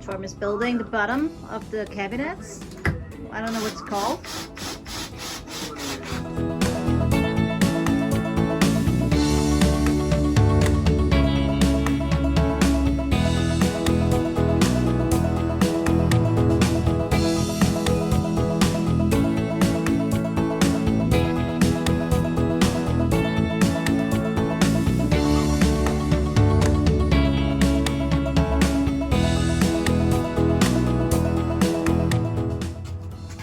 Torm is building the bottom of the cabinets. I don't know what it's called.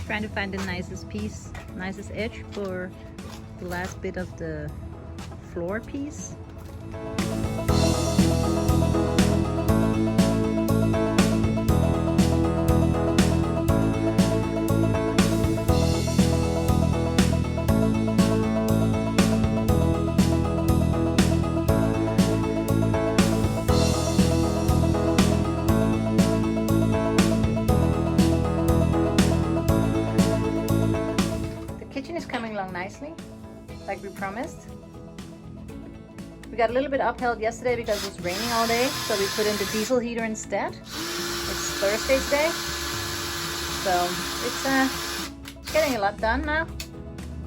Trying to find the nicest piece, nicest edge for the last bit of the floor piece. Nicely, like we promised. We got a little bit upheld yesterday because it was raining all day, so we put in the diesel heater instead. It's Thursday's day, so it's getting a lot done now.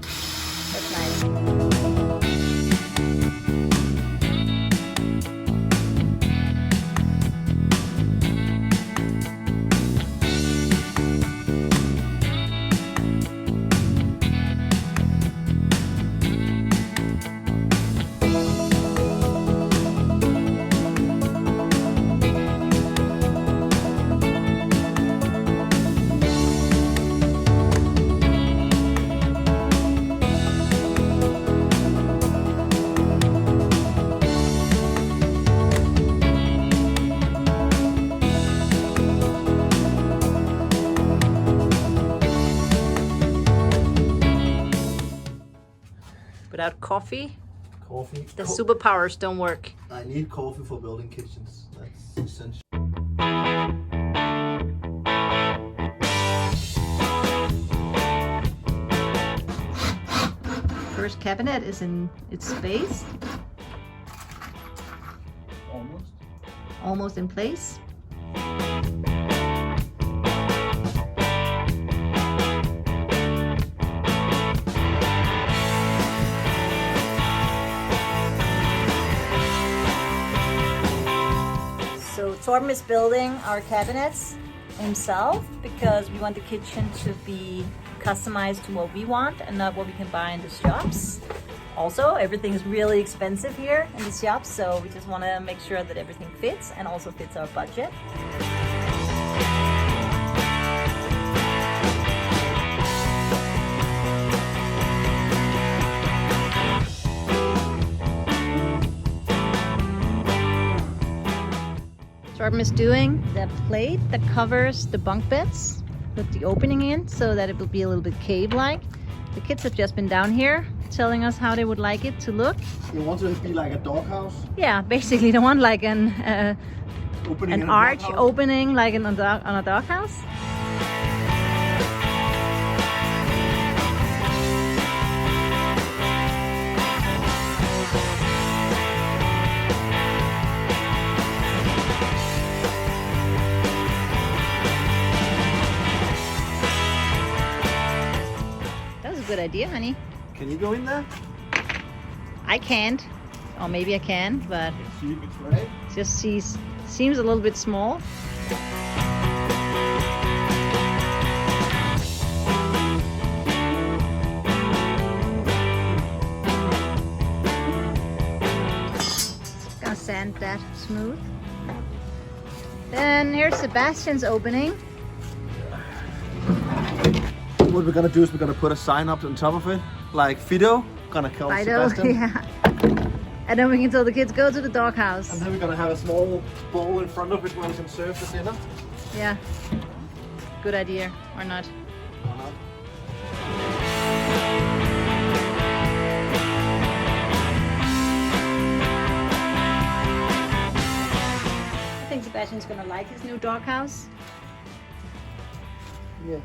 That's nice. Without coffee, the superpowers don't work. I need coffee for building kitchens. That's essential. First cabinet is in its space. Almost in place. So Torben is building our cabinets himself because we want the kitchen to be customized to what we want and not what we can buy in the shops. Also, everything is really expensive here in the shops, so we just want to make sure that everything fits and also fits our budget. Torben is doing the plate that covers the bunk beds with the opening in so that it will be a little bit cave-like. The kids have just been down here telling us how they would like it to look. You want it to be like a doghouse? Yeah, basically they want like an arch opening like on a doghouse. Good idea, honey. Can you go in there? I can't, or maybe I can, but See if it's right. Just seems a little bit small. Gonna sand that smooth. Then here's Sebastian's opening. What we're gonna do is we're gonna put a sign up on top of it, like Fido, gonna call Sebastian. Yeah. And then we can tell the kids go to the doghouse. And then we're gonna have a small bowl in front of it where we can serve the dinner. Yeah. Good idea, or not? Or not. I think Sebastian's gonna like his new doghouse. Yeah.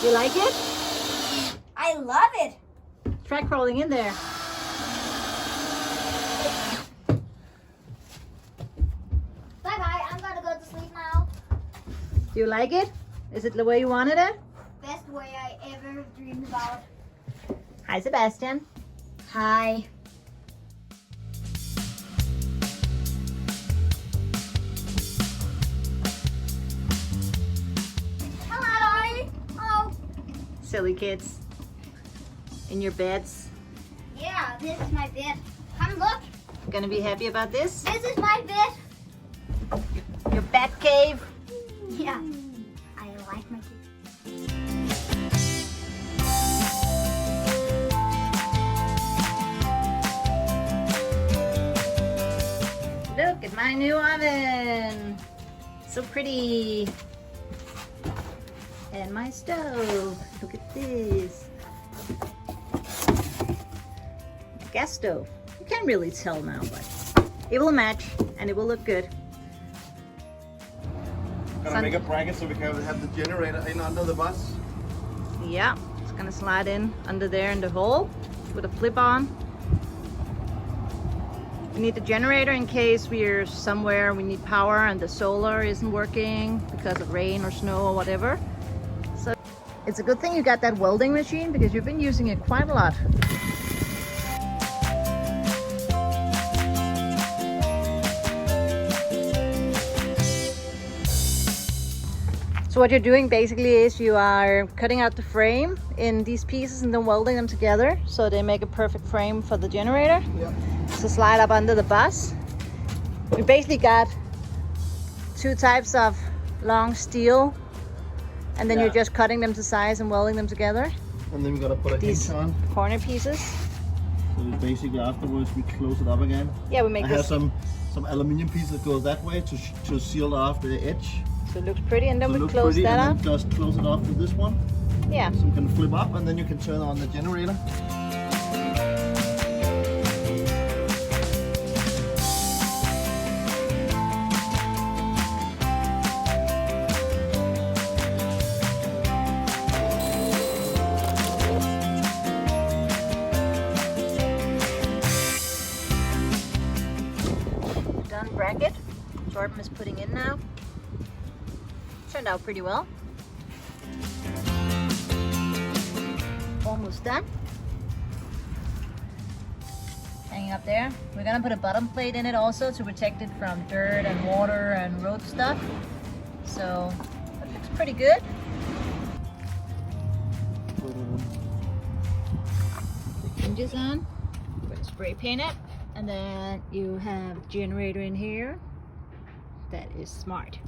You like it? I love it. Try crawling in there. Do you like it? Is it the way you wanted it? Best way I ever dreamed about. Hi, Sebastian. Hi. Hello. Oh. Silly kids. In your beds. Yeah, this is my bed. Come look. Gonna be happy about this? This is my bed. Your bat cave. Yeah. I like my bed. Look at my new oven. So pretty. And my stove. Look at this. Gas stove. You can't really tell now, but it will match and it will look good. Gonna make a bracket so we can have the generator in under the bus. Yeah, it's gonna slide in under there in the hole with a flip on. We need the generator in case we're somewhere we need power and the solar isn't working because of rain or snow or whatever. So it's a good thing you got that welding machine because you've been using it quite a lot. So what you're doing basically is you are cutting out the frame in these pieces and then welding them together so they make a perfect frame for the generator. Yeah. To slide up under the bus. We basically got two types of long steel and then you're just cutting them to size and welding them together. And then we're gonna put a hinge on. Corner pieces. So basically afterwards we close it up again. Yeah, we make I have some aluminium pieces that goes that way to seal off the edge. So it looks pretty and then So we close that up. and then just close it off with this one. Yeah. So we can flip up and then you can turn on the generator. Done bracket. Jordan is putting in now. Turned out pretty well. Almost done. Hanging up there. We're gonna put a bottom plate in it also to protect it from dirt and water and road stuff. So it looks pretty good. The hinges on. We're gonna spray paint it. And then you have generator in here. That is smart.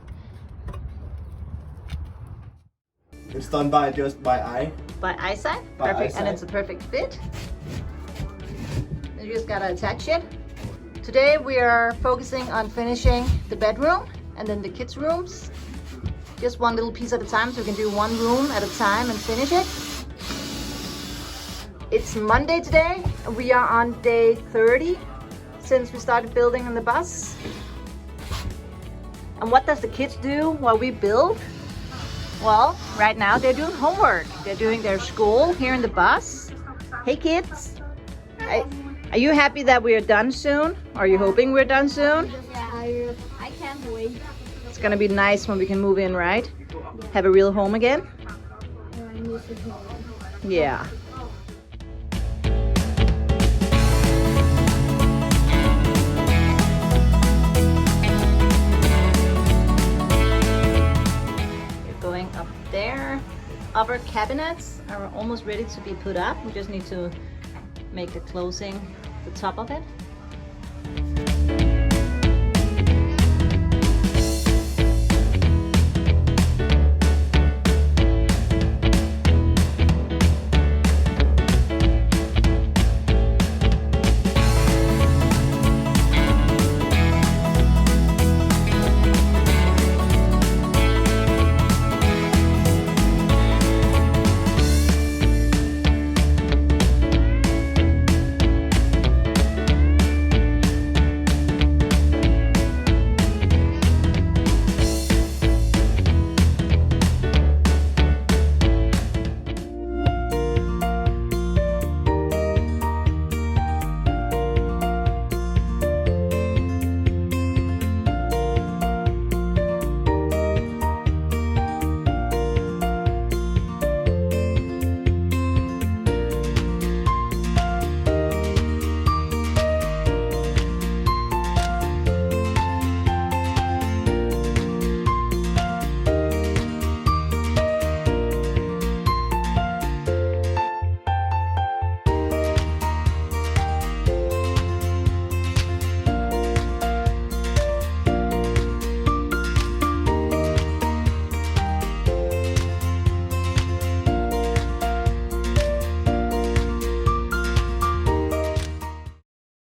It's done by just by eye. By eyesight, By perfect, and eyesight. it's a perfect fit. You just gotta attach it. Today we are focusing on finishing the bedroom and then the kids' rooms. Just one little piece at a time, so we can do one room at a time and finish it. It's Monday today, and we are on day 30 since we started building on the bus. And what does the kids do while we build? Well, right now they're doing homework. They're doing their school here in the bus. Hey kids, are you happy that we are done soon? Are you hoping we're done soon? Yeah, I can't wait. It's gonna be nice when we can move in, right? Have a real home again? Yeah. Going up there. Upper cabinets are almost ready to be put up. We just need to make the closing the top of it.